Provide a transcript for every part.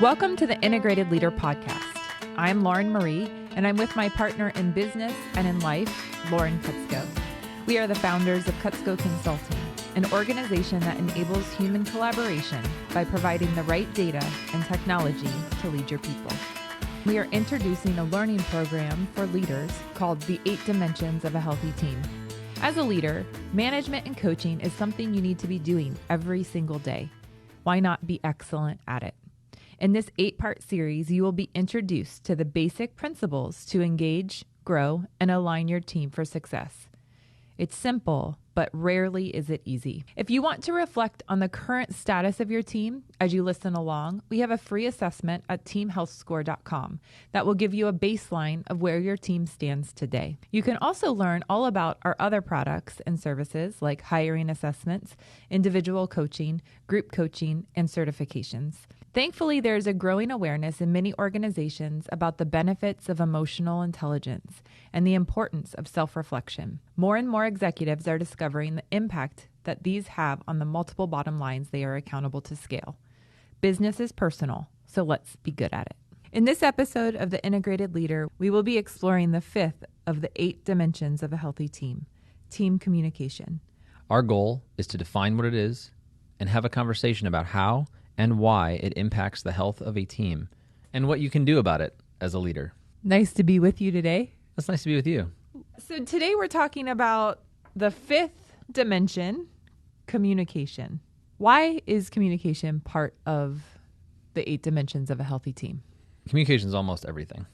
Welcome to the Integrated Leader Podcast. I'm Lauren Marie, and I'm with my partner in business and in life, Lauren Kutzko. We are the founders of Kutzko Consulting, an organization that enables human collaboration by providing the right data and technology to lead your people. We are introducing a learning program for leaders called The 8 Dimensions of a Healthy Team. As a leader, management and coaching is something you need to be doing every single day. Why not be excellent at it? In this 8-part series, you will be introduced to the basic principles to engage, grow, and align your team for success. It's simple, but rarely is it easy. If you want to reflect on the current status of your team as you listen along, we have a free assessment at teamhealthscore.com that will give you a baseline of where your team stands today. You can also learn all about our other products and services like hiring assessments, individual coaching, group coaching, and certifications. Thankfully, there is a growing awareness in many organizations about the benefits of emotional intelligence and the importance of self-reflection. More and more executives are discovering the impact that these have on the multiple bottom lines they are accountable to scale. Business is personal, so let's be good at it. In this episode of The Integrated Leader, we will be exploring the 5th of the 8 dimensions of a healthy team communication. Our goal is to define what it is and have a conversation about how and why it impacts the health of a team and what you can do about it as a leader. Nice to be with you today. It's nice to be with you. So today we're talking about the 5th dimension, communication. Why is communication part of the 8 dimensions of a healthy team? Communication is almost everything.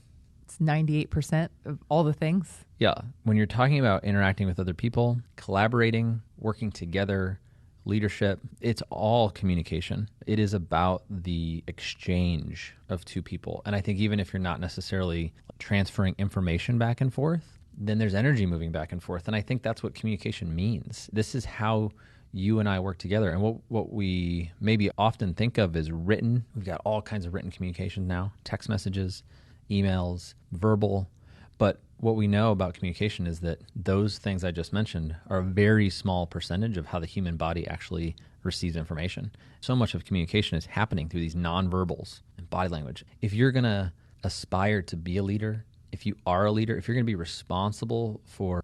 It's 98% of all the things. Yeah. When you're talking about interacting with other people, collaborating, working together, leadership, it's all communication. It is about the exchange of two people. And I think even if you're not necessarily transferring information back and forth, then there's energy moving back and forth. And I think that's what communication means. This is how you and I work together. And what we maybe often think of as written, we've got all kinds of written communication now, text messages, emails, verbal. But what we know about communication is that those things I just mentioned are a very small percentage of how the human body actually receives information. So much of communication is happening through these nonverbals and body language. If you're going to aspire to be a leader, if you are a leader, if you're going to be responsible for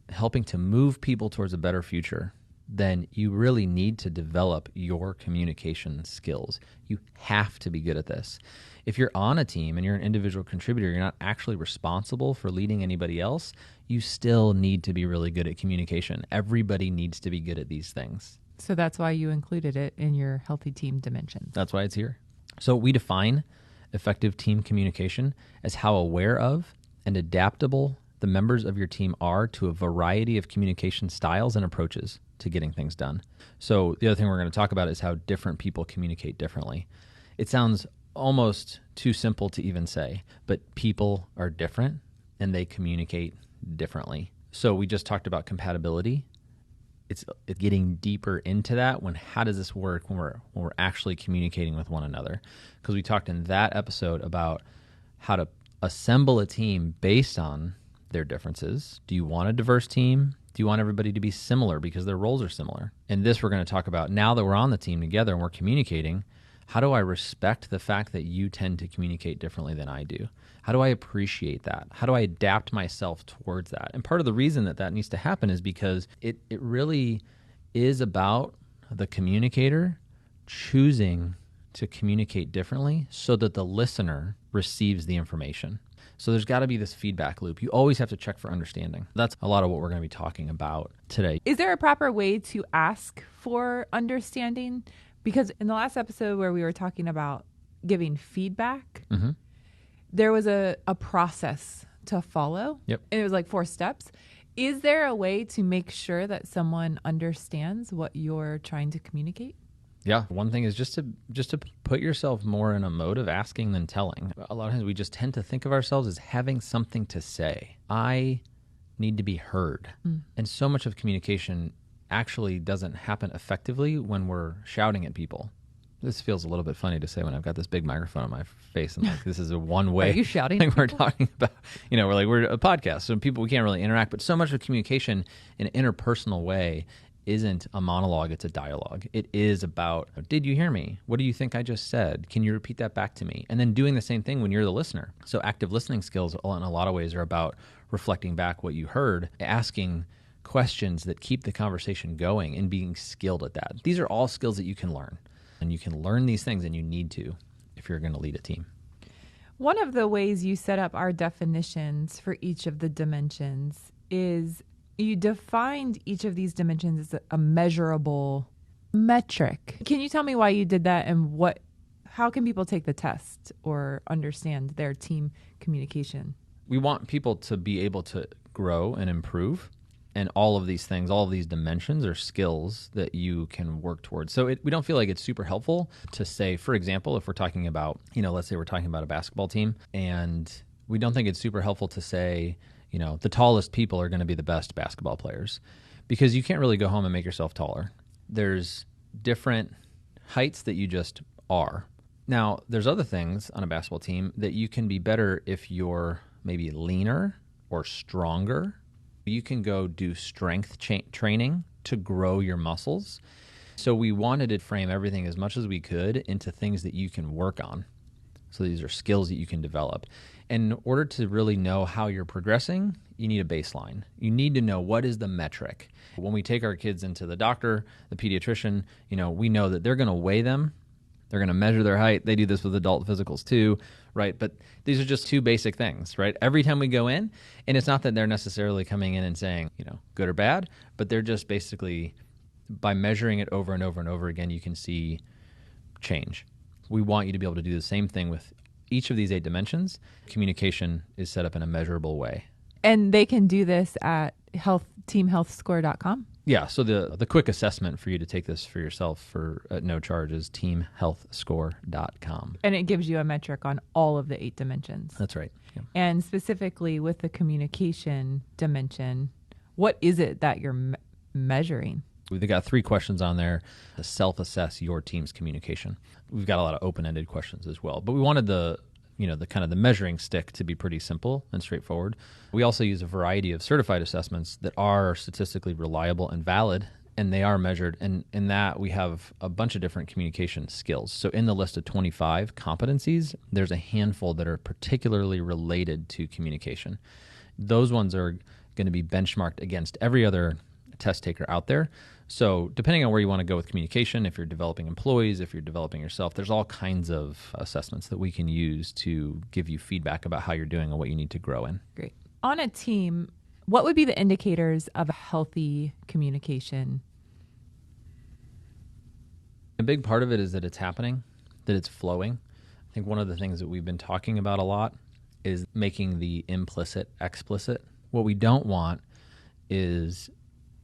helping to move people towards a better future, then you really need to develop your communication skills. You have to be good at this. If you're on a team and you're an individual contributor, you're not actually responsible for leading anybody else, you still need to be really good at communication. Everybody needs to be good at these things. So that's why you included it in your healthy team dimensions. That's why it's here. So we define effective team communication as how aware of and adaptable the members of your team are to a variety of communication styles and approaches to getting things done. So the other thing we're going to talk about is how different people communicate differently. It sounds almost too simple to even say, but people are different and they communicate differently. So we just talked about compatibility. It's getting deeper into that how does this work when we're actually communicating with one another? Because we talked in that episode about how to assemble a team based on their differences. Do you want a diverse team? Do you want everybody to be similar because their roles are similar? And this we're going to talk about now that we're on the team together and we're communicating. How do I respect the fact that you tend to communicate differently than I do? How do I appreciate that? How do I adapt myself towards that? And part of the reason that needs to happen is because it really is about the communicator choosing to communicate differently so that the listener receives the information. So there's got to be this feedback loop. You always have to check for understanding. That's a lot of what we're going to be talking about today. Is there a proper way to ask for understanding? Because in the last episode where we were talking about giving feedback, there was a process to follow. Yep. And it was like 4 steps. Is there a way to make sure that someone understands what you're trying to communicate? Yeah. One thing is just to put yourself more in a mode of asking than telling. A lot of times we just tend to think of ourselves as having something to say. I need to be heard. And so much of communication actually doesn't happen effectively when we're shouting at people. This feels a little bit funny to say when I've got this big microphone on my face and like this is a one-way Are you shouting? thing we're talking about. We're a podcast, so we can't really interact. But so much of communication in an interpersonal way isn't a monologue, it's a dialogue. It is about, did you hear me? What do you think I just said? Can you repeat that back to me? And then doing the same thing when you're the listener. So active listening skills in a lot of ways are about reflecting back what you heard, asking questions that keep the conversation going and being skilled at that. These are all skills that you can learn. And you can learn these things, and you need to if you're going to lead a team. One of the ways you set up our definitions for each of the dimensions is you defined each of these dimensions as a measurable metric. Can you tell me why you did that, and how can people take the test or understand their team communication? We want people to be able to grow and improve. And all of these things, all of these dimensions are skills that you can work towards. So we don't feel like it's super helpful to say, for example, if we're talking about, let's say we're talking about a basketball team, and we don't think it's super helpful to say, the tallest people are going to be the best basketball players, because you can't really go home and make yourself taller. There's different heights that you just are. Now, there's other things on a basketball team that you can be better if you're maybe leaner or stronger. You can go do strength training to grow your muscles. So we wanted to frame everything as much as we could into things that you can work on. So these are skills that you can develop. And in order to really know how you're progressing, you need a baseline. You need to know, what is the metric. When we take our kids into the doctor, the pediatrician, we know that they're going to weigh them. They're going to measure their height. They do this with adult physicals too, right? But these are just two basic things, right? Every time we go in, and it's not that they're necessarily coming in and saying, good or bad, but they're just basically, by measuring it over and over and over again, you can see change. We want you to be able to do the same thing with each of these 8 dimensions. Communication is set up in a measurable way. And they can do this at teamhealthscore.com? Yeah, so the quick assessment for you to take this for yourself at no charge is teamhealthscore.com. And it gives you a metric on all of the 8 dimensions. That's right. Yeah. And specifically with the communication dimension, what is it that you're measuring? We've got 3 questions on there to self-assess your team's communication. We've got a lot of open-ended questions as well, but we wanted the kind of the measuring stick to be pretty simple and straightforward. We also use a variety of certified assessments that are statistically reliable and valid, and they are measured. And in that, we have a bunch of different communication skills. So in the list of 25 competencies, there's a handful that are particularly related to communication. Those ones are going to be benchmarked against every other test taker out there. So depending on where you want to go with communication, if you're developing employees, if you're developing yourself, there's all kinds of assessments that we can use to give you feedback about how you're doing and what you need to grow in. Great. On a team, what would be the indicators of a healthy communication? A big part of it is that it's happening, that it's flowing. I think one of the things that we've been talking about a lot is making the implicit explicit. What we don't want is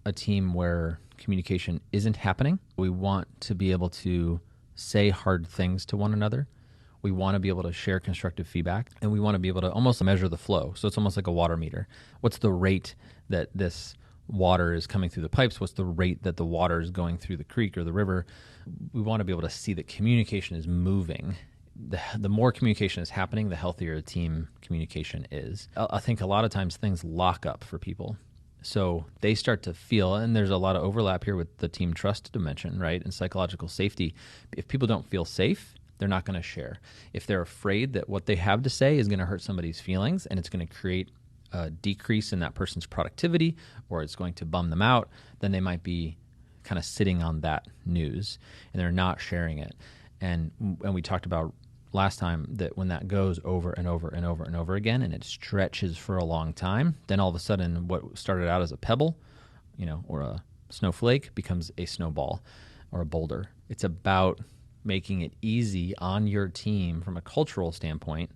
a team where communication isn't happening. We want to be able to say hard things to one another. We want to be able to share constructive feedback, and we want to be able to almost measure the flow. So it's almost like a water meter. What's the rate that this water is coming through the pipes? What's the rate that the water is going through the creek or the river? We want to be able to see that communication is moving. The more communication is happening, the healthier team communication is. I think a lot of times things lock up for people. So they start to feel, and there's a lot of overlap here with the team trust dimension, right? And psychological safety. If people don't feel safe, they're not going to share. If they're afraid that what they have to say is going to hurt somebody's feelings and it's going to create a decrease in that person's productivity, or it's going to bum them out, then they might be kind of sitting on that news and they're not sharing it. And we talked about last time that when that goes over and over and over and over again and it stretches for a long time, then all of a sudden what started out as a pebble, or a snowflake becomes a snowball or a boulder. It's about making it easy on your team from a cultural standpoint,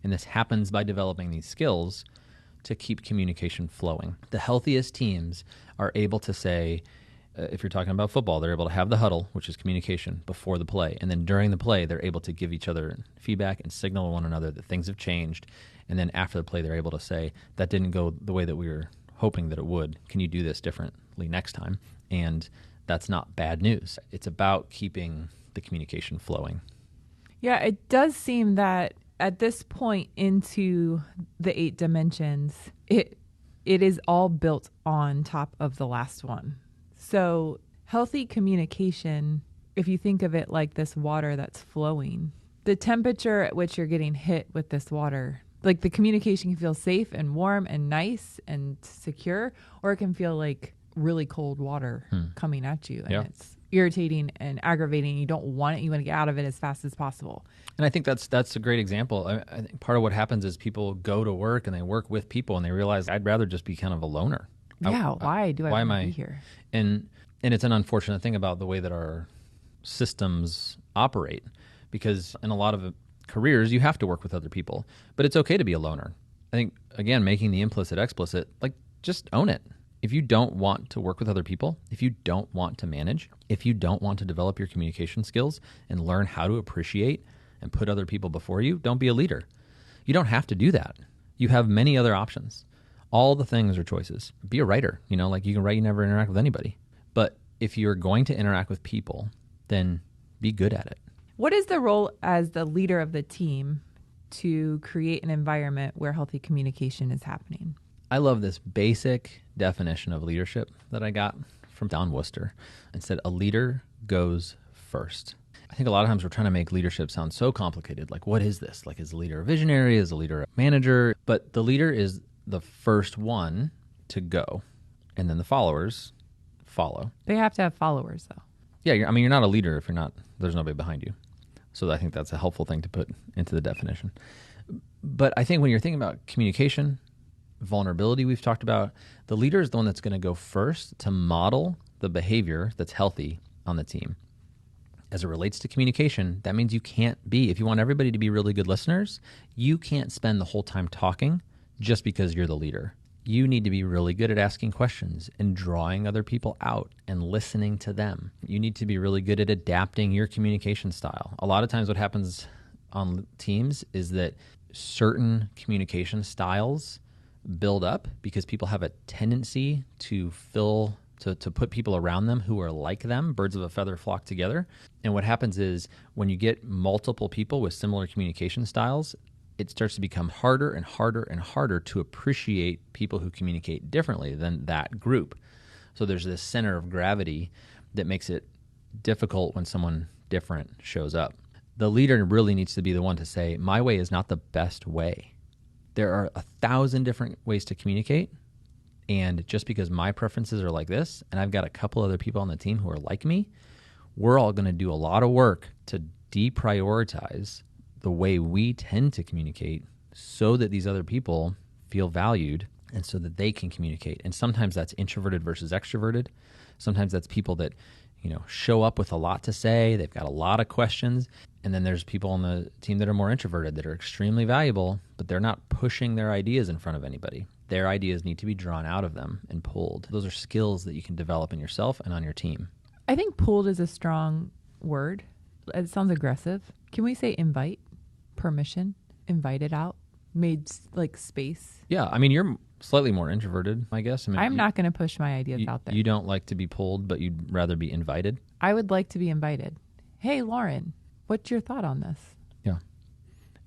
and this happens by developing these skills to keep communication flowing. The healthiest teams are able to say, if you're talking about football, they're able to have the huddle, which is communication, before the play. And then during the play, they're able to give each other feedback and signal to one another that things have changed. And then after the play, they're able to say, that didn't go the way that we were hoping that it would. Can you do this differently next time? And that's not bad news. It's about keeping the communication flowing. Yeah, it does seem that at this point into the 8 dimensions, it is all built on top of the last one. So healthy communication, if you think of it like this water that's flowing, the temperature at which you're getting hit with this water, like the communication can feel safe and warm and nice and secure, or it can feel like really cold water coming at you. And it's irritating and aggravating. You don't want it. You want to get out of it as fast as possible. And I think that's a great example. I think part of what happens is people go to work and they work with people and they realize I'd rather just be kind of a loner. Yeah, why do I want to be here? And it's an unfortunate thing about the way that our systems operate, because in a lot of careers you have to work with other people, but it's okay to be a loner. I think, again, making the implicit explicit, like just own it. If you don't want to work with other people, if you don't want to manage, if you don't want to develop your communication skills and learn how to appreciate and put other people before you, don't be a leader. You don't have to do that. You have many other options. All the things are choices. Be a writer. Like you can write, you never interact with anybody. But if you're going to interact with people, then be good at it. What is the role as the leader of the team to create an environment where healthy communication is happening? I love this basic definition of leadership that I got from Don Worcester. It said, a leader goes first. I think a lot of times we're trying to make leadership sound so complicated. Like, what is this? Like, is the leader a visionary? Is the leader a manager? But the leader is the first one to go, and then the followers follow. They have to have followers, though. Yeah, you're not a leader if there's nobody behind you. So I think that's a helpful thing to put into the definition. But I think when you're thinking about communication, vulnerability we've talked about, the leader is the one that's going to go first to model the behavior that's healthy on the team. As it relates to communication, that means you can't be, if you want everybody to be really good listeners, you can't spend the whole time talking just because you're the leader. You need to be really good at asking questions and drawing other people out and listening to them. You need to be really good at adapting your communication style. A lot of times what happens on teams is that certain communication styles build up because people have a tendency to put people around them who are like them. Birds of a feather flock together. And what happens is when you get multiple people with similar communication styles, it starts to become harder and harder and harder to appreciate people who communicate differently than that group. So there's this center of gravity that makes it difficult when someone different shows up. The leader really needs to be the one to say, my way is not the best way. There are 1,000 different ways to communicate. And just because my preferences are like this, and I've got a couple other people on the team who are like me, we're all going to do a lot of work to deprioritize the way we tend to communicate so that these other people feel valued and so that they can communicate. And sometimes that's introverted versus extroverted. Sometimes that's people that, show up with a lot to say. They've got a lot of questions. And then there's people on the team that are more introverted that are extremely valuable, but they're not pushing their ideas in front of anybody. Their ideas need to be drawn out of them and pulled. Those are skills that you can develop in yourself and on your team. I think pulled is a strong word. It sounds aggressive. Can we say invite, permission, invited out, made like space? Yeah, you're slightly more introverted, I guess. I'm not going to push my ideas out there. You don't like to be pulled, but you'd rather be invited? I would like to be invited. Hey, Lauren, what's your thought on this? Yeah.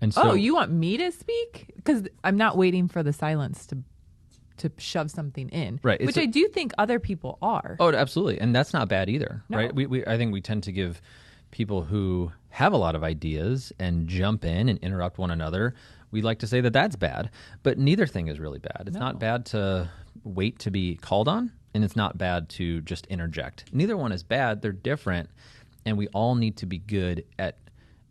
And so, you want me to speak? Because I'm not waiting for the silence to shove something in, right? Which I do think other people are. Oh, absolutely, and that's not bad either, no. Right? I think we tend to give people who have a lot of ideas and jump in and interrupt one another. We like to say that that's bad, but neither thing is really bad. It's not bad to wait to be called on, and it's not bad to just interject. Neither one is bad. They're different, and we all need to be good at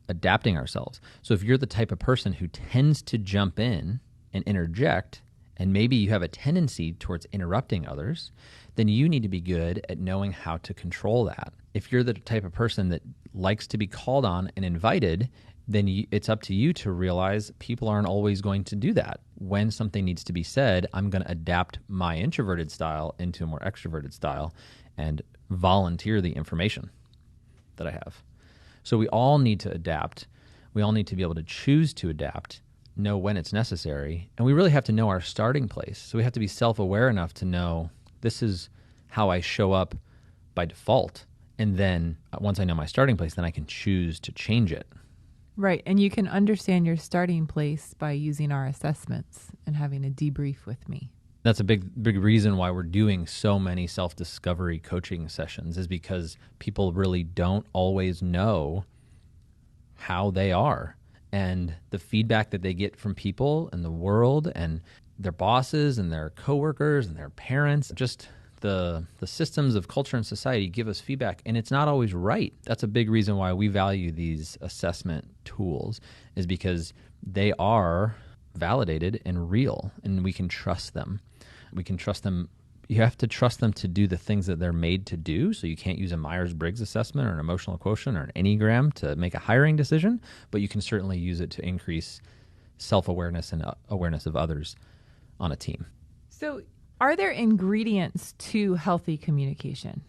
adapting ourselves. So if you're the type of person who tends to jump in and interject, and maybe you have a tendency towards interrupting others, then you need to be good at knowing how to control that. If you're the type of person that likes to be called on and invited, then it's up to you to realize people aren't always going to do that. When something needs to be said, I'm going to adapt my introverted style into a more extroverted style and volunteer the information that I have. So we all need to adapt. We all need to be able to choose to adapt, know when it's necessary, and we really have to know our starting place. So we have to be self-aware enough to know this is how I show up by default. And then once I know my starting place, then I can choose to change it. Right. And you can understand your starting place by using our assessments and having a debrief with me. That's a big reason why we're doing so many self-discovery coaching sessions, is because people really don't always know how they are. And the feedback that they get from people and the world and their bosses and their coworkers and their parents, just the systems of culture and society give us feedback, and it's not always right. That's a big reason why we value these assessment tools, is because they are validated and real, and we can trust them. We can trust them. You have to trust them to do the things that they're made to do. So you can't use a Myers-Briggs assessment or an emotional quotient or an Enneagram to make a hiring decision, but you can certainly use it to increase self-awareness and awareness of others on a team. So are there ingredients to healthy communication?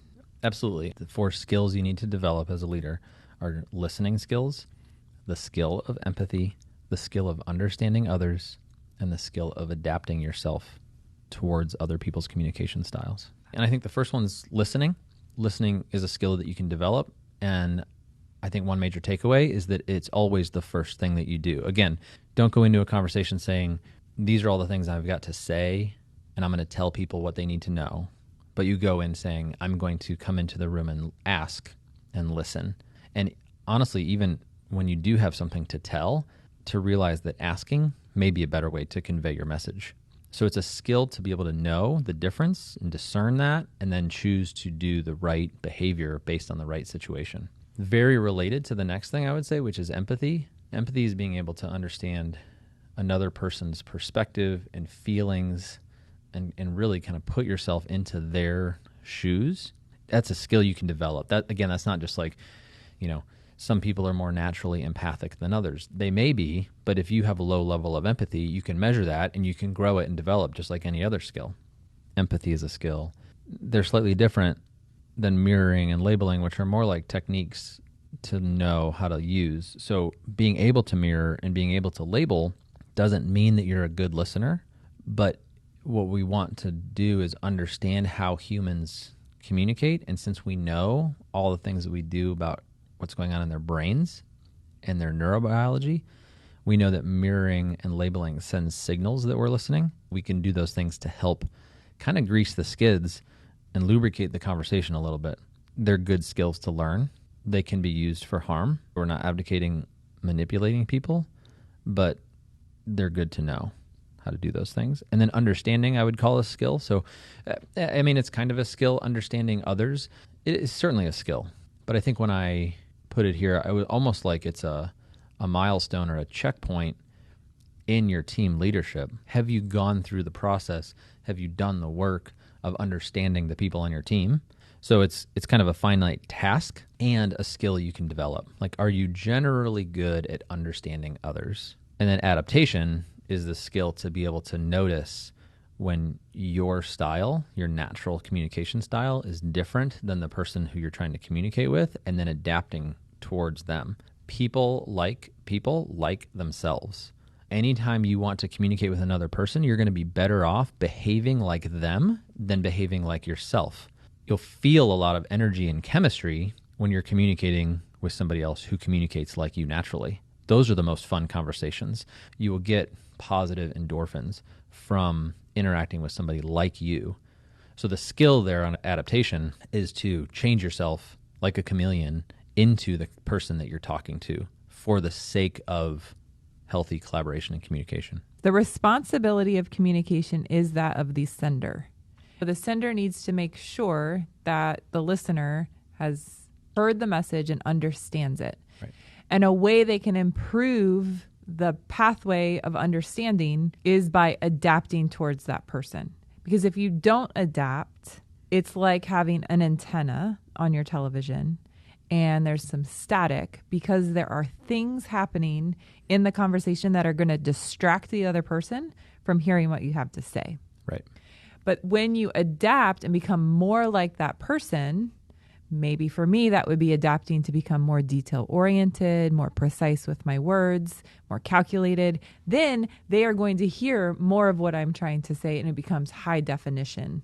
Absolutely. The 4 skills you need to develop as a leader are listening skills, the skill of empathy, the skill of understanding others, and the skill of adapting yourself towards other people's communication styles. And I think the first one's listening. Listening is a skill that you can develop. And I think one major takeaway is that it's always the first thing that you do. Again, don't go into a conversation saying, these are all the things I've got to say, and I'm going to tell people what they need to know. But you go in saying, I'm going to come into the room and ask and listen. And honestly, even when you do have something to tell, to realize that asking may be a better way to convey your message. So it's a skill to be able to know the difference and discern that, and then choose to do the right behavior based on the right situation. Very related to the next thing I would say, which is empathy. Empathy is being able to understand another person's perspective and feelings, and really kind of put yourself into their shoes. That's a skill you can develop. That's not just like, some people are more naturally empathic than others. They may be, but if you have a low level of empathy, you can measure that and you can grow it and develop just like any other skill. Empathy is a skill. They're slightly different than mirroring and labeling, which are more like techniques to know how to use. So being able to mirror and being able to label doesn't mean that you're a good listener, but what we want to do is understand how humans communicate. And since we know all the things that we do about what's going on in their brains and their neurobiology, we know that mirroring and labeling sends signals that we're listening. We can do those things to help kind of grease the skids and lubricate the conversation a little bit. They're good skills to learn. They can be used for harm. We're not advocating manipulating people, but they're good to know how to do those things. And then understanding, I would call a skill. So, it's kind of a skill. Understanding others, it is certainly a skill. But I think when I put it here, I would almost like it's a milestone or a checkpoint in your team leadership. Have you gone through the process? Have you done the work of understanding the people on your team? So it's kind of a finite task and a skill you can develop. Like, are you generally good at understanding others? And then adaptation is the skill to be able to notice when your style, your natural communication style, is different than the person who you're trying to communicate with, and then adapting towards them. People like themselves. Anytime you want to communicate with another person, you're going to be better off behaving like them than behaving like yourself. You'll feel a lot of energy and chemistry when you're communicating with somebody else who communicates like you naturally. Those are the most fun conversations. You will get positive endorphins from interacting with somebody like you. So the skill there on adaptation is to change yourself like a chameleon into the person that you're talking to for the sake of healthy collaboration and communication. The responsibility of communication is that of the sender. The sender needs to make sure that the listener has heard the message and understands it. Right. And a way they can improve the pathway of understanding is by adapting towards that person. Because if you don't adapt, it's like having an antenna on your television and there's some static because there are things happening in the conversation that are going to distract the other person from hearing what you have to say. Right. But when you adapt and become more like that person, maybe for me, that would be adapting to become more detail-oriented, more precise with my words, more calculated. Then they are going to hear more of what I'm trying to say, and it becomes high definition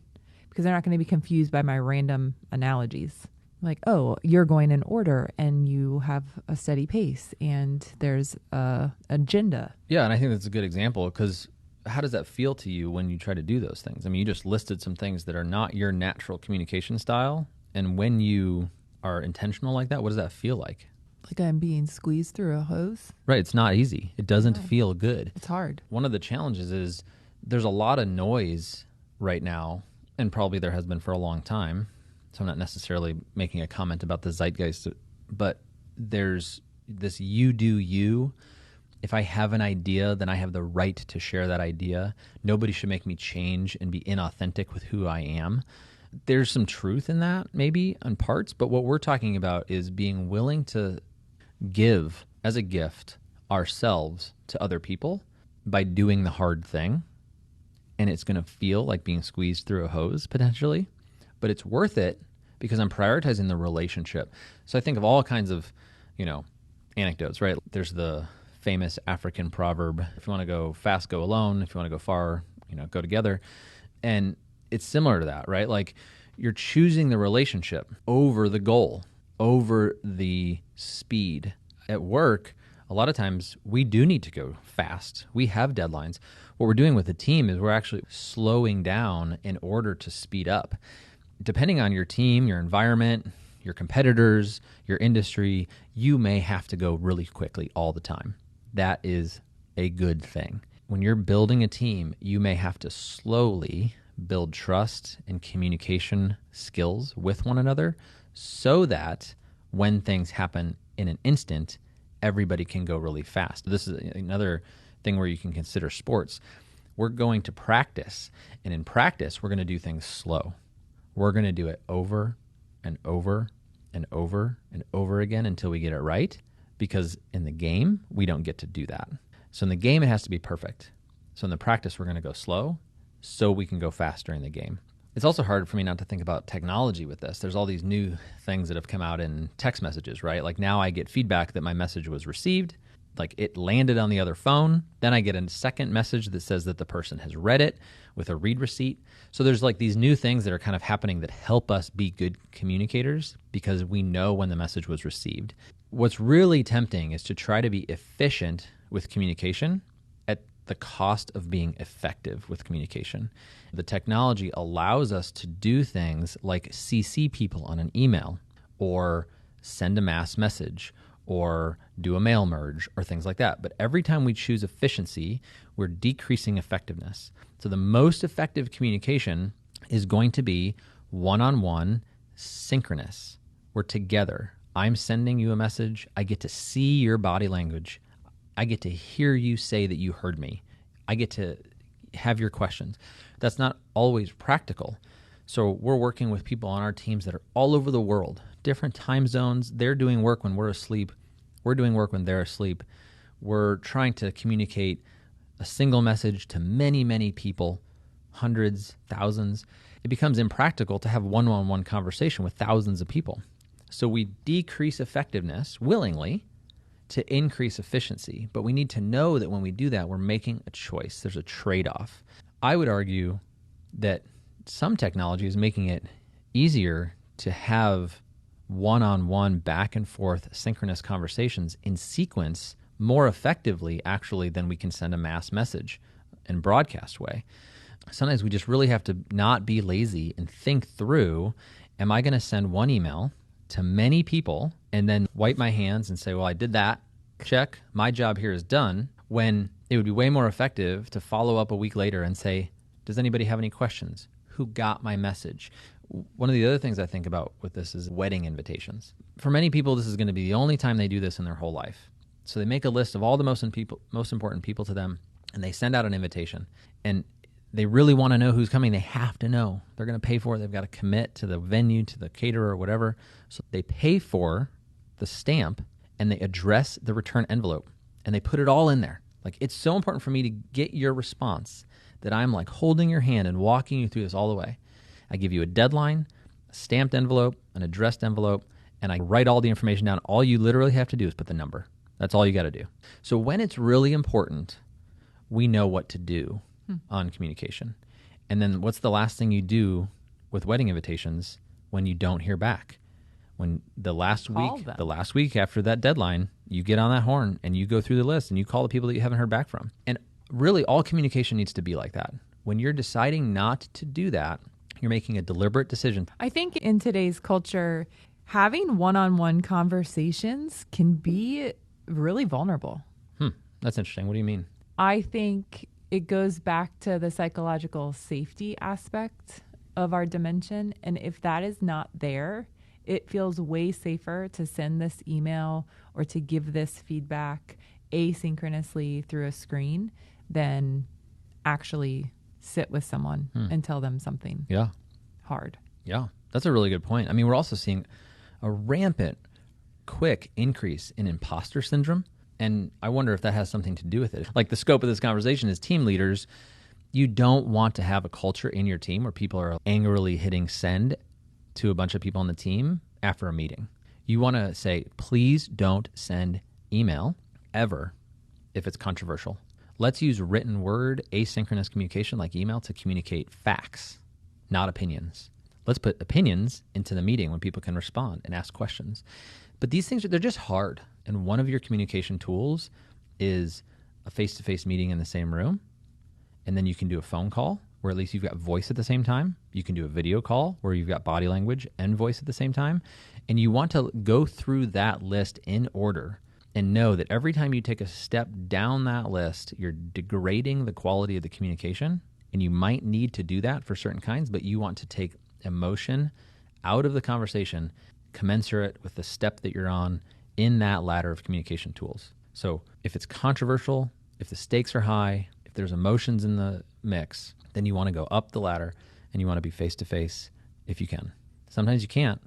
because they're not going to be confused by my random analogies. Like, oh, you're going in order and you have a steady pace and there's a agenda. Yeah, and I think that's a good example because How does that feel to you when you try to do those things? I mean, you just listed some things that are not your natural communication style. And when you are intentional like that, what does that feel like? Like I'm being squeezed through a hose. Right. It's not easy. It doesn't feel good. It's hard. One of the challenges is there's a lot of noise right now, and probably there has been for a long time. So I'm not necessarily making a comment about the zeitgeist, but there's this you do you. If I have an idea, then I have the right to share that idea. Nobody should make me change and be inauthentic with who I am. There's some truth in that, maybe, on parts, but what we're talking about is being willing to give as a gift ourselves to other people by doing the hard thing. And it's going to feel like being squeezed through a hose, potentially, but it's worth it because I'm prioritizing the relationship. So I think of all kinds of, anecdotes, right? There's the famous African proverb, if you want to go fast, go alone. If you want to go far, go together. And it's similar to that, right? Like you're choosing the relationship over the goal, over the speed. At work, a lot of times we do need to go fast. We have deadlines. What we're doing with the team is we're actually slowing down in order to speed up. Depending on your team, your environment, your competitors, your industry, you may have to go really quickly all the time. That is a good thing. When you're building a team, you may have to slowly build trust and communication skills with one another so that when things happen in an instant, everybody can go really fast. This is another thing where you can consider sports. We're going to practice, and in practice, we're going to do things slow. We're going to do it over and over and over and over again until we get it right, because in the game, we don't get to do that. So in the game, it has to be perfect. So in the practice, we're going to go slow so we can go faster in the game. It's also hard for me not to think about technology with this. There's all these new things that have come out in text messages, right? Like now I get feedback that my message was received, like it landed on the other phone. Then I get a second message that says that the person has read it with a read receipt. So there's like these new things that are kind of happening that help us be good communicators because we know when the message was received. What's really tempting is to try to be efficient with communication at the cost of being effective with communication. The technology allows us to do things like CC people on an email or send a mass message or do a mail merge or things like that. But every time we choose efficiency, we're decreasing effectiveness. So the most effective communication is going to be one-on-one, synchronous. We're together. I'm sending you a message. I get to see your body language. I get to hear you say that you heard me. I get to have your questions. That's not always practical. So we're working with people on our teams that are all over the world, different time zones. They're doing work when we're asleep. We're doing work when they're asleep. We're trying to communicate a single message to many, many people, hundreds, thousands. It becomes impractical to have one-on-one conversation with thousands of people. So we decrease effectiveness willingly to increase efficiency. But we need to know that when we do that, we're making a choice. There's a trade-off. I would argue that some technology is making it easier to have one-on-one back and forth synchronous conversations in sequence more effectively actually than we can send a mass message in broadcast way. Sometimes we just really have to not be lazy and think through, am I going to send one email to many people and then wipe my hands and say, well, I did that, check, my job here is done, when it would be way more effective to follow up a week later and say, does anybody have any questions? Who got my message? One of the other things I think about with this is wedding invitations. For many people, this is going to be the only time they do this in their whole life. So they make a list of all the most important people to them, and they send out an invitation. And they really want to know who's coming. They have to know. They're going to pay for it. They've got to commit to the venue, to the caterer, or whatever. So they pay for the stamp, and they address the return envelope, and they put it all in there. Like, it's so important for me to get your response that I'm like holding your hand and walking you through this all the way. I give you a deadline, a stamped envelope, an addressed envelope, and I write all the information down. All you literally have to do is put the number. That's all you got to do. So when it's really important, we know what to do on communication. And then what's the last thing you do with wedding invitations when you don't hear back? When the last week after that deadline, you get on that horn and you go through the list and you call the people that you haven't heard back from. And really all communication needs to be like that. When you're deciding not to do that, you're making a deliberate decision. I think in today's culture, having one-on-one conversations can be really vulnerable. That's interesting. What do you mean? I think it goes back to the psychological safety aspect of our dimension. And if that is not there, it feels way safer to send this email or to give this feedback asynchronously through a screen than actually sit with someone and tell them something hard. Yeah, that's a really good point. I mean, we're also seeing a rampant, quick increase in imposter syndrome. And I wonder if that has something to do with it. Like, the scope of this conversation is team leaders. You don't want to have a culture in your team where people are angrily hitting send to a bunch of people on the team after a meeting. You want to say, please don't send email ever if it's controversial. Let's use written word asynchronous communication like email to communicate facts, not opinions. Let's put opinions into the meeting when people can respond and ask questions. But these things, they're just hard. And one of your communication tools is a face-to-face meeting in the same room. And then you can do a phone call where at least you've got voice at the same time. You can do a video call where you've got body language and voice at the same time. And you want to go through that list in order and know that every time you take a step down that list, you're degrading the quality of the communication. And you might need to do that for certain kinds, but you want to take emotion out of the conversation commensurate with the step that you're on in that ladder of communication tools. So if it's controversial, if the stakes are high, if there's emotions in the mix, then you want to go up the ladder and you want to be face-to-face if you can. Sometimes you can't,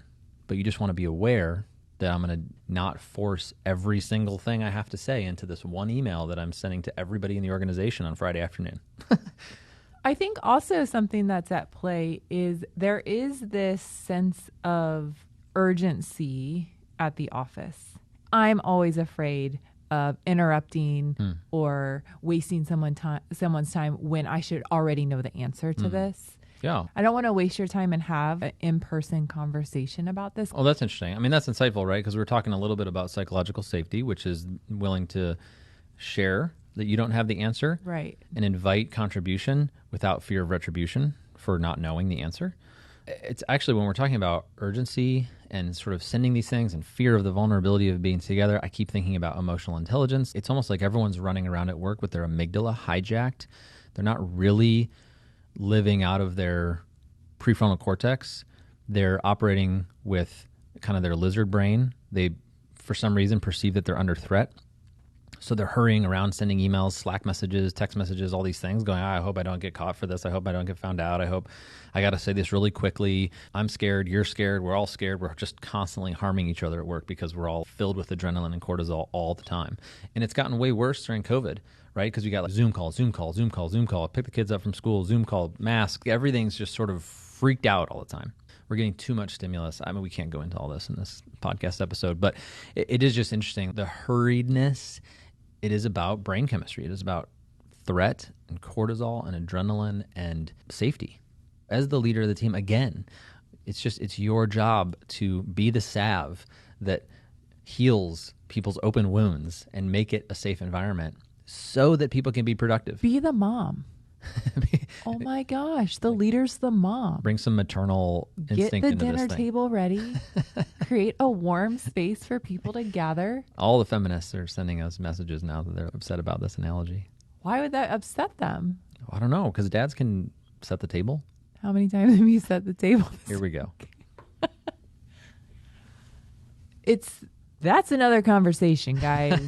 but you just want to be aware that I'm going to not force every single thing I have to say into this one email that I'm sending to everybody in the organization on Friday afternoon. I think also something that's at play is there is this sense of urgency at the office. I'm always afraid of interrupting or wasting someone's time when I should already know the answer to this. Yeah. I don't want to waste your time and have an in-person conversation about this. Oh, that's interesting. I mean, that's insightful, right? Because we're talking a little bit about psychological safety, which is willing to share that you don't have the answer. Right. And invite contribution without fear of retribution for not knowing the answer. It's actually, when we're talking about urgency and sort of sending these things and fear of the vulnerability of being together, I keep thinking about emotional intelligence. It's almost like everyone's running around at work with their amygdala hijacked. They're not really living out of their prefrontal cortex. They're operating with kind of their lizard brain. They, for some reason, perceive that they're under threat. So they're hurrying around, sending emails, Slack messages, text messages, all these things, going, I hope I don't get caught for this. I hope I don't get found out. I hope I got to say this really quickly. I'm scared. You're scared. We're all scared. We're just constantly harming each other at work because we're all filled with adrenaline and cortisol all the time. And it's gotten way worse during COVID, right? Because we got like Zoom call, pick the kids up from school, Zoom call, mask. Everything's just sort of freaked out all the time. We're getting too much stimulus. I mean, we can't go into all this in this podcast episode, but it is just interesting. The hurriedness. It is about brain chemistry. It is about threat and cortisol and adrenaline and safety. As the leader of the team, again, it's your job to be the salve that heals people's open wounds and make it a safe environment so that people can be productive. Be the mom. Oh my gosh, the leader's the mom. Bring some maternal instinct into this thing. Get the dinner table ready. Create a warm space for people to gather. All the feminists are sending us messages now that they're upset about this analogy. Why would that upset them? I don't know, because dads can set the table. How many times have you set the table? Here we go. That's another conversation, guys.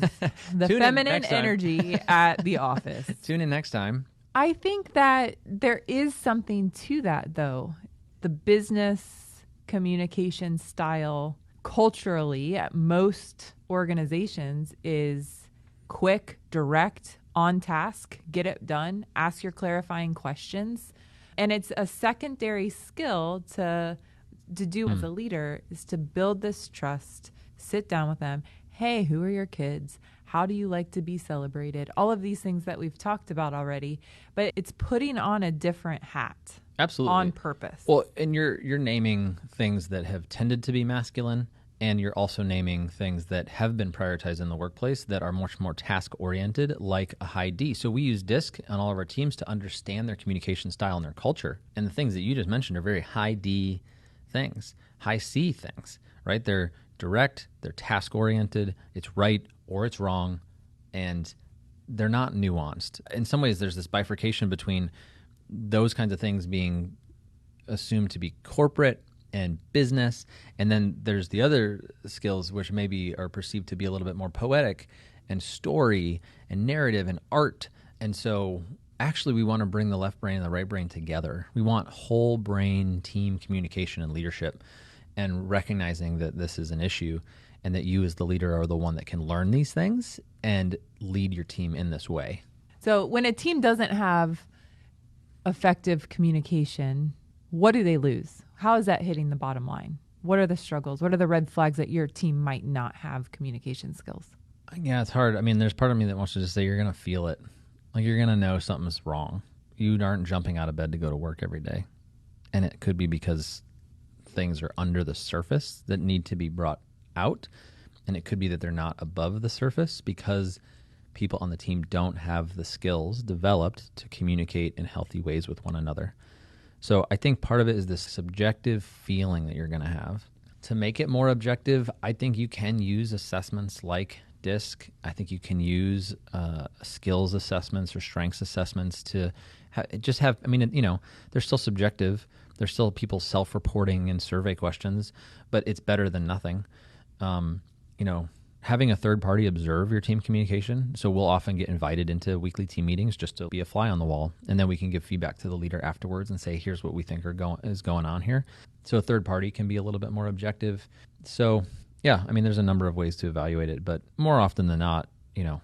The feminine energy at the office. Tune in next time. I think that there is something to that, though. The business communication style culturally at most organizations is quick, direct, on task, get it done, ask your clarifying questions. And it's a secondary skill to do as a leader is to build this trust, sit down with them. Hey, who are your kids? How do you like to be celebrated? All of these things that we've talked about already, but it's putting on a different hat. Absolutely. On purpose. Well, and you're naming things that have tended to be masculine And you're also naming things that have been prioritized in the workplace that are much more task-oriented, like a high D. So we use DISC on all of our teams to understand their communication style and their culture. And the things that you just mentioned are very high D things, high C things, right? They're direct, they're task-oriented, it's right or it's wrong, and they're not nuanced. In some ways, there's this bifurcation between those kinds of things being assumed to be corporate and business, and then there's the other skills which maybe are perceived to be a little bit more poetic and story and narrative and art. And so actually we want to bring the left brain and the right brain together. We want whole brain team communication and leadership, and recognizing that this is an issue and that you as the leader are the one that can learn these things and lead your team in this way. So when a team doesn't have effective communication, what do they lose? How is that hitting the bottom line? What are the struggles? What are the red flags that your team might not have communication skills? Yeah, it's hard. I mean, there's part of me that wants to just say you're going to feel it. Like, you're going to know something's wrong. You aren't jumping out of bed to go to work every day. And it could be because things are under the surface that need to be brought out. And it could be that they're not above the surface because people on the team don't have the skills developed to communicate in healthy ways with one another. So I think part of it is this subjective feeling that you're going to have. To make it more objective, I think you can use assessments like DISC. I think you can use skills assessments or strengths assessments to I mean, you know, they're still subjective. They're still people self-reporting in survey questions, but it's better than nothing. You know, having a third party observe your team communication. So we'll often get invited into weekly team meetings just to be a fly on the wall. And then we can give feedback to the leader afterwards and say, here's what we think is going on here. So a third party can be a little bit more objective. So yeah, I mean, there's a number of ways to evaluate it, but more often than not, you know,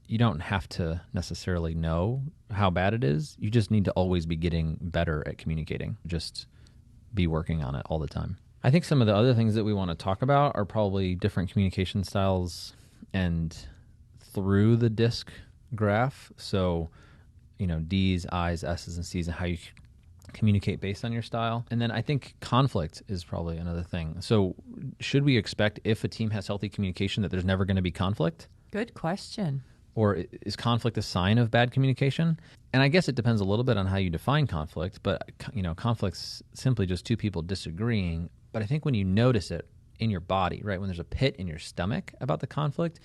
you don't have to necessarily know how bad it is. You just need to always be getting better at communicating. Just be working on it all the time. I think some of the other things that we want to talk about are probably different communication styles and through the DISC graph. So, you know, D's, I's, S's, and C's, and how you communicate based on your style. And then I think conflict is probably another thing. So should we expect, if a team has healthy communication, that there's never going to be conflict? Good question. Or is conflict a sign of bad communication? And I guess it depends a little bit on how you define conflict, but, you know, conflict's simply just two people disagreeing. But I think when you notice it in your body, right, when there's a pit in your stomach about the conflict,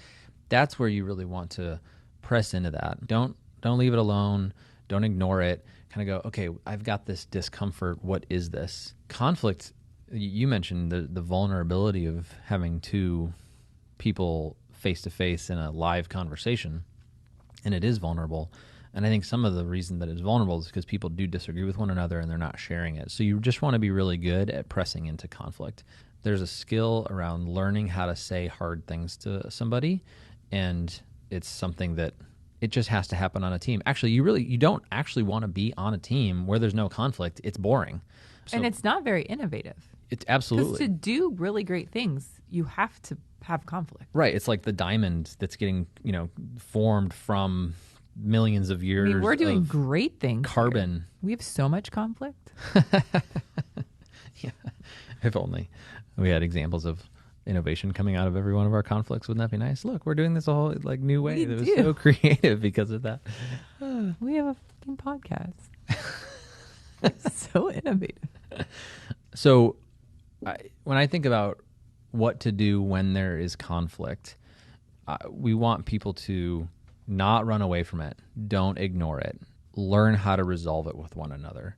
that's where you really want to press into that. Don't leave it alone. Don't ignore it. Kind of go, okay, I've got this discomfort. What is this? Conflict, you mentioned the vulnerability of having two people face-to-face in a live conversation, and it is vulnerable. And I think some of the reason that it's vulnerable is because people do disagree with one another and they're not sharing it. So you just want to be really good at pressing into conflict. There's a skill around learning how to say hard things to somebody, and it's something that it just has to happen on a team. Actually, you don't actually want to be on a team where there's no conflict. It's boring. So, and it's not very innovative. It's absolutely. Because to do really great things, you have to have conflict. Right. It's like the diamond that's getting, you know, formed from millions of years. I mean, we're doing great things. Carbon. Here. We have so much conflict. Yeah. If only we had examples of innovation coming out of every one of our conflicts. Wouldn't that be nice? Look, we're doing this a whole new way that was so creative because of that. We have a fucking podcast. It's so innovative. So when I think about what to do when there is conflict, we want people to not run away from it. Don't ignore it. Learn how to resolve it with one another.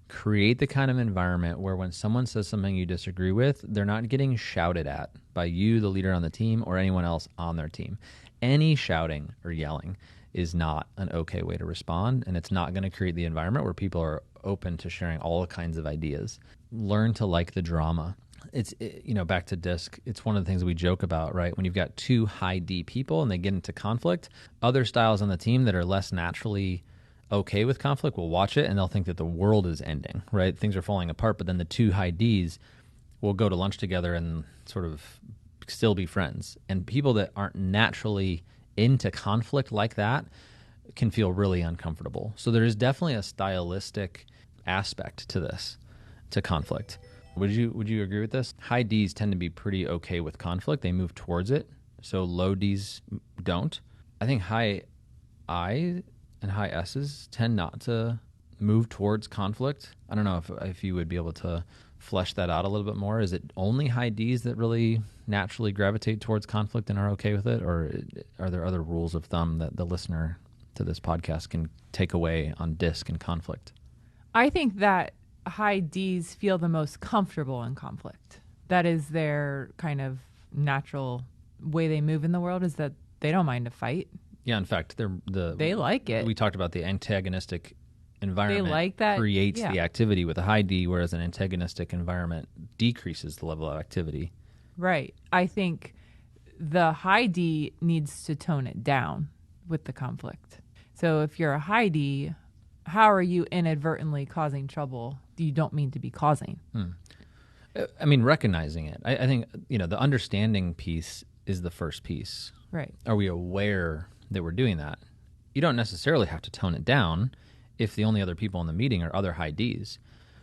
Create the kind of environment where when someone says something you disagree with, they're not getting shouted at by you, the leader on the team, or anyone else on their team. Any shouting or yelling is not an okay way to respond, and it's not going to create the environment where people are open to sharing all kinds of ideas. Learn to like the drama. It's, you know, back to DISC, it's one of the things we joke about, right? When you've got two high D people and they get into conflict, other styles on the team that are less naturally okay with conflict will watch it and they'll think that the world is ending, right? Things are falling apart, but then the two high Ds will go to lunch together and sort of still be friends. And people that aren't naturally into conflict like that can feel really uncomfortable. So there is definitely a stylistic aspect to this, to conflict. Would you agree with this? High Ds tend to be pretty okay with conflict. They move towards it. So low Ds don't. I think high I and high S's tend not to move towards conflict. I don't know if you would be able to flesh that out a little bit more. Is it only high Ds that really naturally gravitate towards conflict and are okay with it? Or are there other rules of thumb that the listener to this podcast can take away on DISC and conflict? I think that high Ds feel the most comfortable in conflict. That is their kind of natural way they move in the world, is that they don't mind a fight. Yeah, in fact, they like it. We talked about the antagonistic environment. They like that. Creates the activity with a high D, whereas an antagonistic environment decreases the level of activity. Right. I think the high D needs to tone it down with the conflict. So if you're a high D, how are you inadvertently causing trouble you don't mean to be causing? I mean, recognizing it. I think, the understanding piece is the first piece. Right. Are we aware that we're doing that? You don't necessarily have to tone it down if the only other people in the meeting are other high Ds.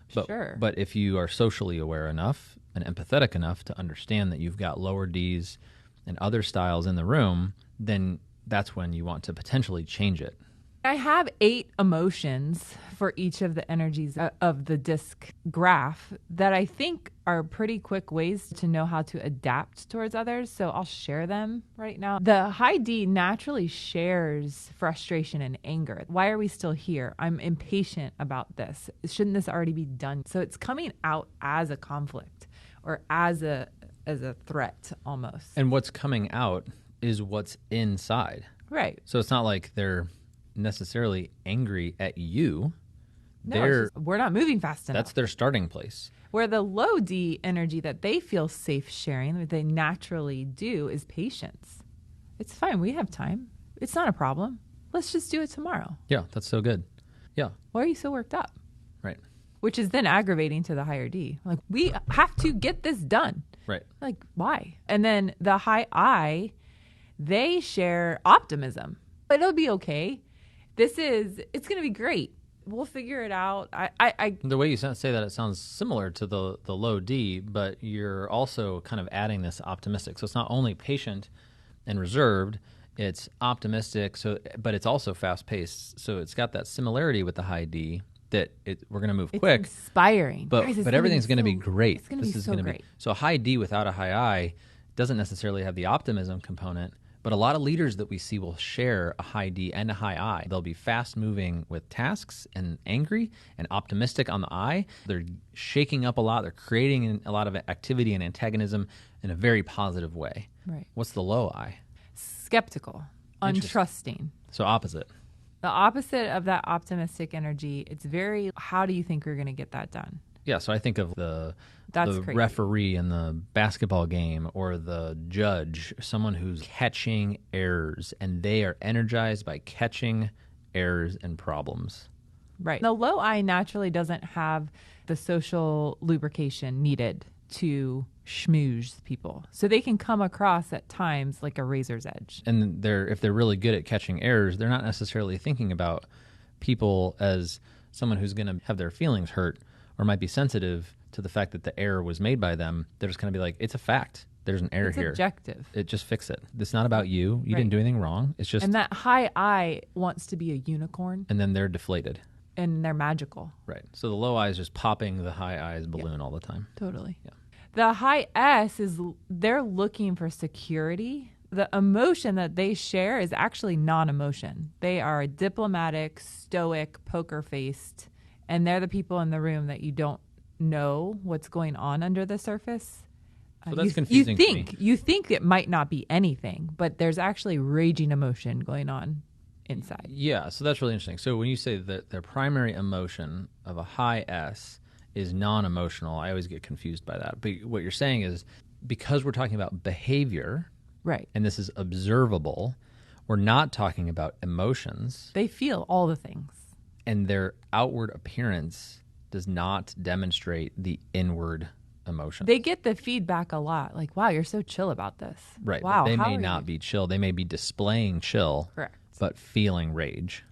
Sure. But if you are socially aware enough and empathetic enough to understand that you've got lower Ds and other styles in the room, then that's when you want to potentially change it. I have 8 emotions for each of the energies of the DISC graph that I think are pretty quick ways to know how to adapt towards others. So I'll share them right now. The high D naturally shares frustration and anger. Why are we still here? I'm impatient about this. Shouldn't this already be done? So it's coming out as a conflict or as a threat almost. And what's coming out is what's inside. Right. So it's not like they're necessarily angry at you. No, we're not moving fast enough. That's their starting place. Where the low D energy that they feel safe sharing, that they naturally do, is patience. It's fine. We have time. It's not a problem. Let's just do it tomorrow. Yeah, that's so good. Yeah. Why are you so worked up? Right. Which is then aggravating to the higher D. Like, we have to get this done. Right. Like, why? And then the high I, they share optimism. It'll be okay. It's going to be great. We'll figure it out. The way you say that, it sounds similar to the low D, but you're also kind of adding this optimistic. So it's not only patient and reserved, it's optimistic, but it's also fast-paced. So it's got that similarity with the high D that we're going to move quick. It's inspiring. But everything's going to be great. It's going to be so great. So a high D without a high I doesn't necessarily have the optimism component. But a lot of leaders that we see will share a high D and a high I. They'll be fast-moving with tasks and angry and optimistic on the I. They're shaking up a lot. They're creating a lot of activity and antagonism in a very positive way. Right. What's the low I? Skeptical, untrusting. So opposite. The opposite of that optimistic energy, it's very, how do you think we're going to get that done? Yeah, so I think of the crazy. Referee in the basketball game or the judge, someone who's catching errors, and they are energized by catching errors and problems. Right. The low I naturally doesn't have the social lubrication needed to schmooze people. So they can come across at times like a razor's edge. And if they're really good at catching errors, they're not necessarily thinking about people as someone who's going to have their feelings hurt or might be sensitive to the fact that the error was made by them. They're just going to be like, it's a fact. There's an error here. It's objective. Just fix it. It's not about you. You didn't do anything wrong. It's just... And that high I wants to be a unicorn. And then they're deflated. And they're magical. Right. So the low I is just popping the high I's balloon all the time. Totally. Yeah. The high S they're looking for security. The emotion that they share is actually non-emotion. They are diplomatic, stoic, poker-faced, and they're the people in the room that you don't know what's going on under the surface. So that's confusing to me. You think it might not be anything, but there's actually raging emotion going on inside. Yeah, so that's really interesting. So when you say that their primary emotion of a high S is non-emotional, I always get confused by that. But what you're saying is, because we're talking about behavior, right, and this is observable, we're not talking about emotions. They feel all the things. And their outward appearance does not demonstrate the inward emotion. They get the feedback a lot, like, wow, you're so chill about this. Right. Wow, they may not be chill. They may be displaying chill, correct, but feeling rage.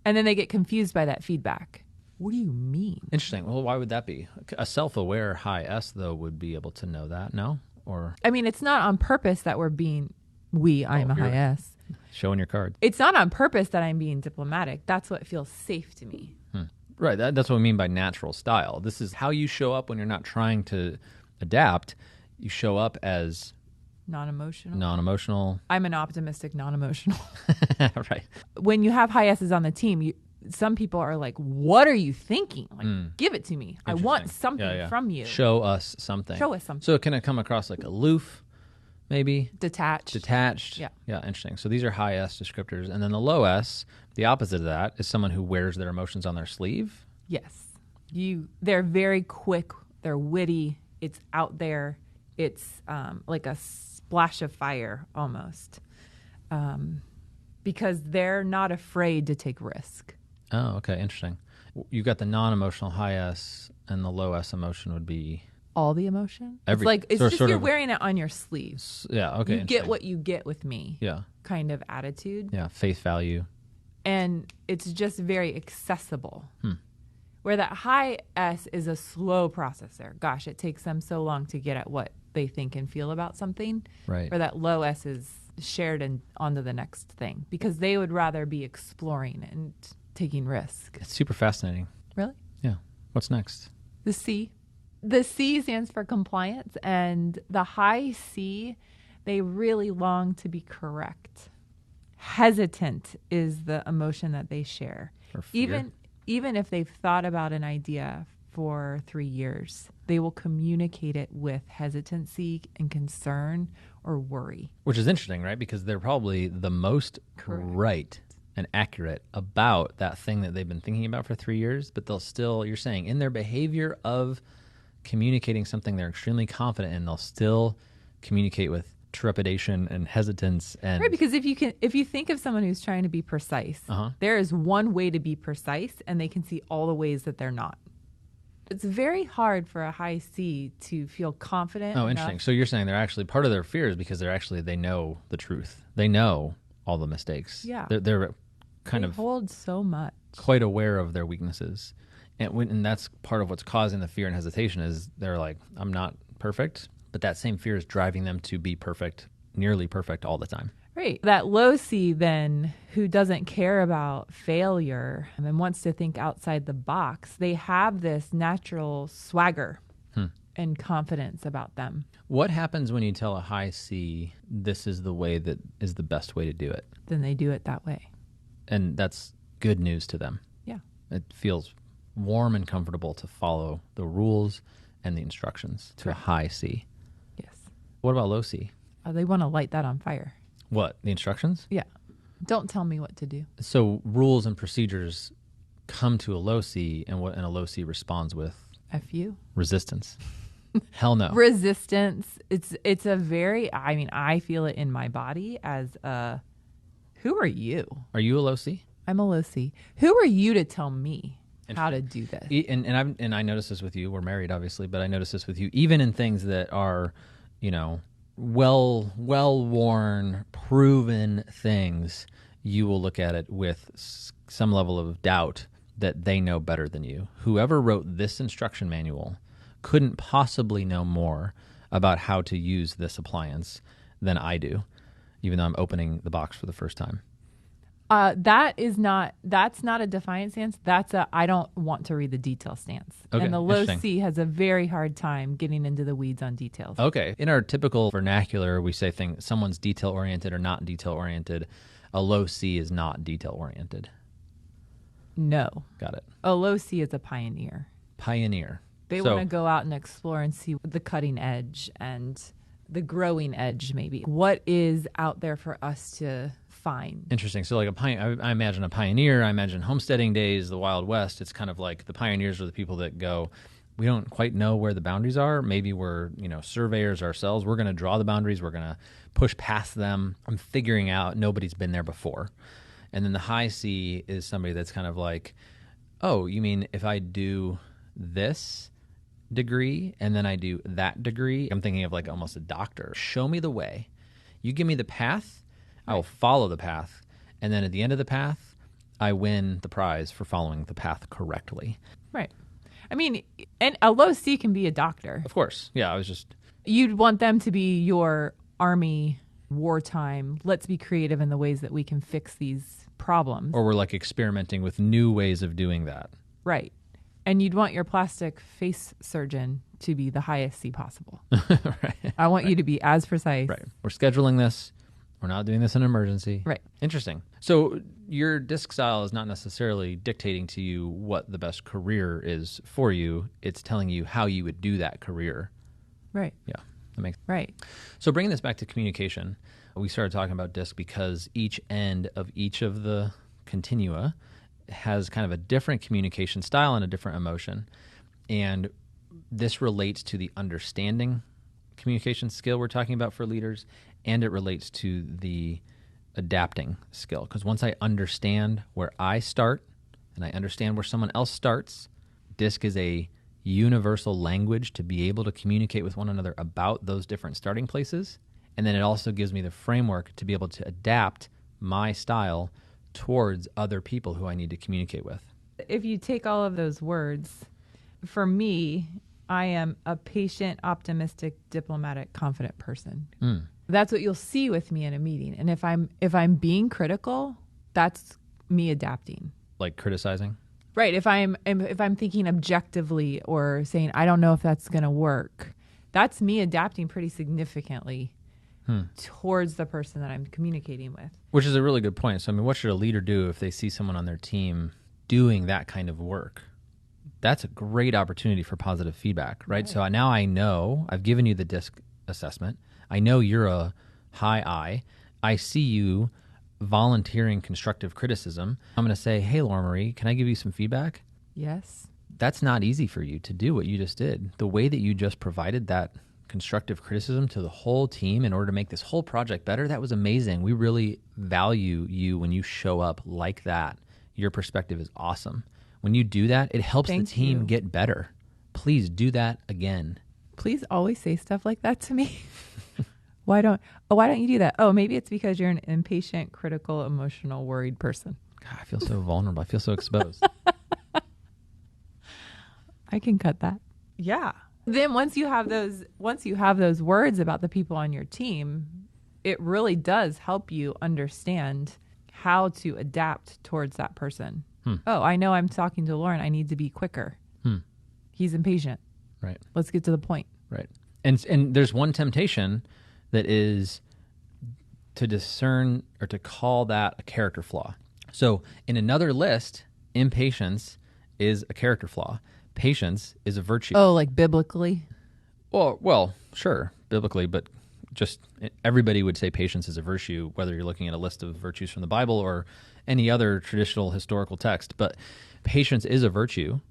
And then they get confused by that feedback. what do you mean? Interesting. Well, why would that be? A self-aware high S, though, would be able to know that, no? Or I mean, it's not on purpose that I'm a high S. Showing your card. It's not on purpose that I'm being diplomatic. That's what feels safe to me. Right. That's what I mean by natural style. This is how you show up when you're not trying to adapt. You show up as non-emotional. I'm an optimistic non-emotional. Right. When you have high S's on the team, some people are like, what are you thinking? Like, give it to me. I want something from you. Show us something. So can it come across like aloof, maybe? Detached. Yeah. Yeah, interesting. So these are high S descriptors. And then the low S, the opposite of that, is someone who wears their emotions on their sleeve. Yes. They're very quick. They're witty. It's out there. It's like a splash of fire almost. Because they're not afraid to take risk. Oh, okay. Interesting. You've got the non-emotional high S, and the low S emotion would be... all the emotion? Everything. It's just you're wearing it on your sleeves. Yeah, okay. You get what you get with me. Yeah. Kind of attitude. Yeah, face value. And it's just very accessible. Where that high S is a slow processor. Gosh, it takes them so long to get at what they think and feel about something. Right. Where that low S is shared and onto the next thing. Because they would rather be exploring and taking risk. It's super fascinating. Really? Yeah. What's next? The C. The C stands for compliance, and the high C, they really long to be correct. Hesitant is the emotion that they share. Or fear. Even if they've thought about an idea for 3 years, they will communicate it with hesitancy and concern or worry. Which is interesting, right? Because they're probably the most right and accurate about that thing that they've been thinking about for 3 years, but they'll still, you're saying, in their behavior of communicating something they're extremely confident in, they'll still communicate with trepidation and hesitance. And right, because if you think of someone who's trying to be precise, there is one way to be precise, and they can see all the ways that they're not. It's very hard for a high C to feel confident. Oh, interesting. So you're saying they're actually, part of their fear is because they know the truth. They know all the mistakes. Yeah. They're kind of hold so much. Quite aware of their weaknesses. And that's part of what's causing the fear and hesitation is they're like, I'm not perfect, but that same fear is driving them to be perfect, nearly perfect all the time. Right. That low C then, who doesn't care about failure and wants to think outside the box, they have this natural swagger and confidence about them. What happens when you tell a high C, this is the way that is the best way to do it? Then they do it that way. And that's good news to them. Yeah. It feels warm and comfortable to follow the rules and the instructions to a high C. Yes. What about low C? They want to light that on fire. What? The instructions? Yeah. Don't tell me what to do. So rules and procedures come to a low C, and a low C responds with? F you. Resistance. Hell no. Resistance. It's a very, I feel it in my body as who are you? Are you a low C? I'm a low C. Who are you to tell me how to do this? And I notice this with you. We're married, obviously, but I notice this with you. Even in things that are, well-worn, proven things, you will look at it with some level of doubt that they know better than you. Whoever wrote this instruction manual couldn't possibly know more about how to use this appliance than I do, even though I'm opening the box for the first time. That's not a defiant stance. That's a I don't want to read the detail stance. Okay, and the low C has a very hard time getting into the weeds on details. Okay. In our typical vernacular, we say someone's detail-oriented or not detail-oriented. A low C is not detail-oriented. No. Got it. A low C is a pioneer. Pioneer. They want to go out and explore and see the cutting edge and the growing edge, maybe. What is out there for us to find? Interesting. So like I imagine a pioneer, I imagine homesteading days, the Wild West. It's kind of like the pioneers are the people that go, we don't quite know where the boundaries are. Maybe we're, surveyors ourselves. We're going to draw the boundaries. We're going to push past them. I'm figuring out nobody's been there before. And then the high C is somebody that's kind of like, oh, you mean if I do this degree and then I do that degree? I'm thinking of like almost a doctor. Show me the way. You give me the path. I will follow the path. And then at the end of the path, I win the prize for following the path correctly. Right. I mean, and a low C can be a doctor. Of course. Yeah, I was just... You'd want them to be your army wartime. Let's be creative in the ways that we can fix these problems. Or we're like experimenting with new ways of doing that. Right. And you'd want your plastic face surgeon to be the highest C possible. Right. I want you to be as precise. Right. We're scheduling this. We're not doing this in an emergency. Right. Interesting. So your disc style is not necessarily dictating to you what the best career is for you. It's telling you how you would do that career. Right. Yeah. That makes Right. So bringing this back to communication, we started talking about disc because each end of each of the continua has kind of a different communication style and a different emotion. And this relates to the understanding communication skill we're talking about for leaders, and it relates to the adapting skill. Because once I understand where I start and I understand where someone else starts, DISC is a universal language to be able to communicate with one another about those different starting places. And then it also gives me the framework to be able to adapt my style towards other people who I need to communicate with. If you take all of those words, for me, I am a patient, optimistic, diplomatic, confident person. That's what you'll see with me in a meeting. And if I'm being critical, that's me adapting. Like criticizing? Right. If I'm thinking objectively or saying I don't know if that's going to work, that's me adapting pretty significantly towards the person that I'm communicating with. Which is a really good point. So, I mean, what should a leader do if they see someone on their team doing that kind of work? That's a great opportunity for positive feedback, right? So now I know, I've given you the DISC assessment. I know you're a high I. I see you volunteering constructive criticism. I'm going to say, hey, Laura Marie, can I give you some feedback? Yes. That's not easy for you to do what you just did. The way that you just provided that constructive criticism to the whole team in order to make this whole project better, that was amazing. We really value you when you show up like that. Your perspective is awesome. When you do that, it helps the team get better. Please do that again. Please always say stuff like that to me. Why don't you do that? Oh, maybe it's because you're an impatient, critical, emotional, worried person. God, I feel so vulnerable. I feel so exposed. I can cut that. Yeah. Then once you have those words about the people on your team, it really does help you understand how to adapt towards that person. Oh, I know I'm talking to Lauren. I need to be quicker. He's impatient. Right. Let's get to the point. Right. And there's one temptation that is to discern or to call that a character flaw. So in another list, impatience is a character flaw. Patience is a virtue. Oh, like biblically? Well, sure, biblically, but just everybody would say patience is a virtue, whether you're looking at a list of virtues from the Bible or any other traditional historical text. But patience is a virtue.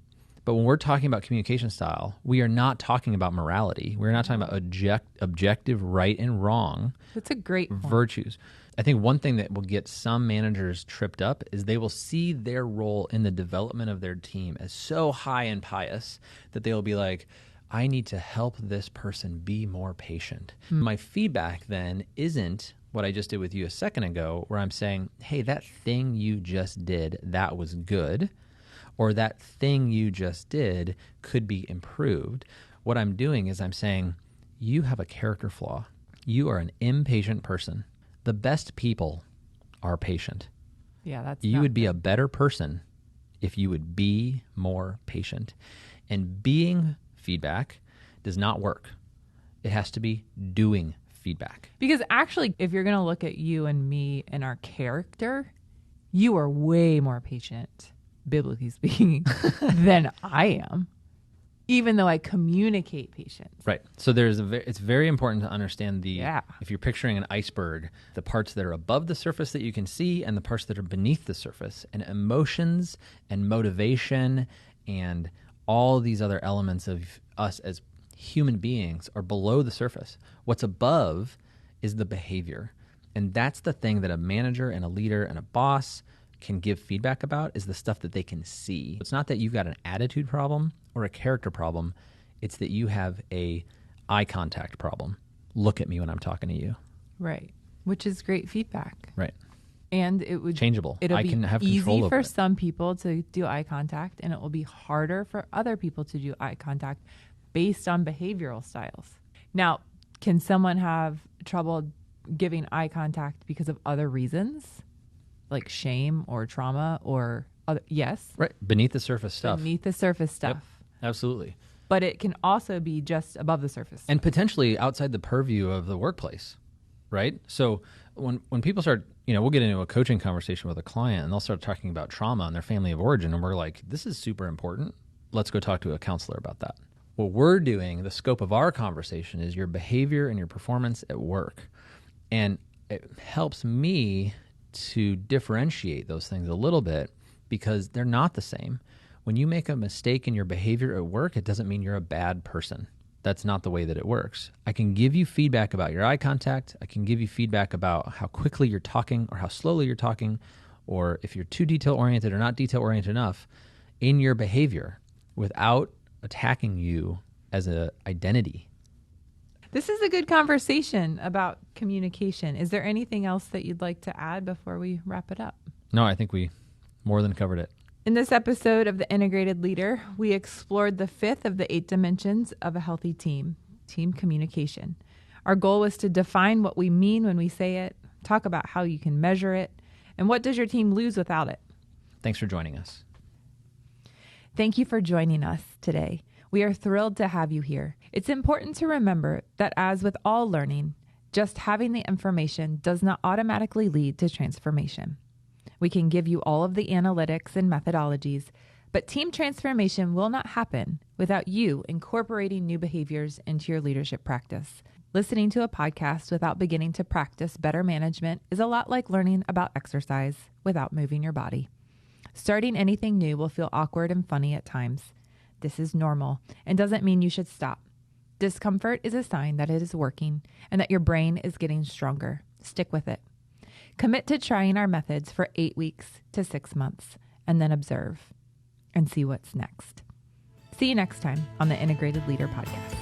But when we're talking about communication style, we are not talking about morality. We're not talking about objective right and wrong. That's a great point. Virtues. I think one thing that will get some managers tripped up is they will see their role in the development of their team as so high and pious that they'll be like, I need to help this person be more patient. My feedback then isn't what I just did with you a second ago, where I'm saying, hey, that thing you just did, that was good. Or that thing you just did could be improved. What I'm doing is I'm saying, you have a character flaw. You are an impatient person. The best people are patient. Yeah, you would be a better person if you would be more patient. And being feedback does not work. It has to be doing feedback. Because actually, if you're going to look at you and me and our character, you are way more patient, biblically speaking, than I am, even though I communicate patience. Right. So it's very important to understand if you're picturing an iceberg, the parts that are above the surface that you can see and the parts that are beneath the surface, and emotions and motivation and all these other elements of us as human beings are below the surface. What's above is the behavior. And that's the thing that a manager and a leader and a boss can give feedback about, is the stuff that they can see. It's not that you've got an attitude problem or a character problem. It's that you have a eye contact problem. Look at me when I'm talking to you. Right. Which is great feedback. Right. And it would changeable. It'll I be can have easy control over for it. some people to do eye contact, and it will be harder for other people to do eye contact based on behavioral styles. Now, can someone have trouble giving eye contact because of other reasons, like shame or trauma or other? Yes. Right. Beneath the surface stuff. Beneath the surface stuff. Yep. Absolutely. But it can also be just above the surface. And potentially outside the purview of the workplace, right? So when people start, we'll get into a coaching conversation with a client and they'll start talking about trauma and their family of origin. And we're like, this is super important. Let's go talk to a counselor about that. What we're doing, the scope of our conversation is your behavior and your performance at work. And it helps me to differentiate those things a little bit because they're not the same. When you make a mistake in your behavior at work, it doesn't mean you're a bad person. That's not the way that it works. I can give you feedback about your eye contact. I can give you feedback about how quickly you're talking or how slowly you're talking, or if you're too detail-oriented or not detail-oriented enough in your behavior without attacking you as an identity. This is a good conversation about communication. Is there anything else that you'd like to add before we wrap it up? No, I think we more than covered it. In this episode of The Integrated Leader, we explored the 5th of the 8 dimensions of a healthy team communication. Our goal was to define what we mean when we say it, talk about how you can measure it, and what does your team lose without it. Thanks for joining us. Thank you for joining us today. We are thrilled to have you here. It's important to remember that as with all learning, just having the information does not automatically lead to transformation. We can give you all of the analytics and methodologies, but team transformation will not happen without you incorporating new behaviors into your leadership practice. Listening to a podcast without beginning to practice better management is a lot like learning about exercise without moving your body. Starting anything new will feel awkward and funny at times. This is normal and doesn't mean you should stop. Discomfort is a sign that it is working and that your brain is getting stronger. Stick with it. Commit to trying our methods for 8 weeks to 6 months and then observe and see what's next. See you next time on the Integrated Leader Podcast.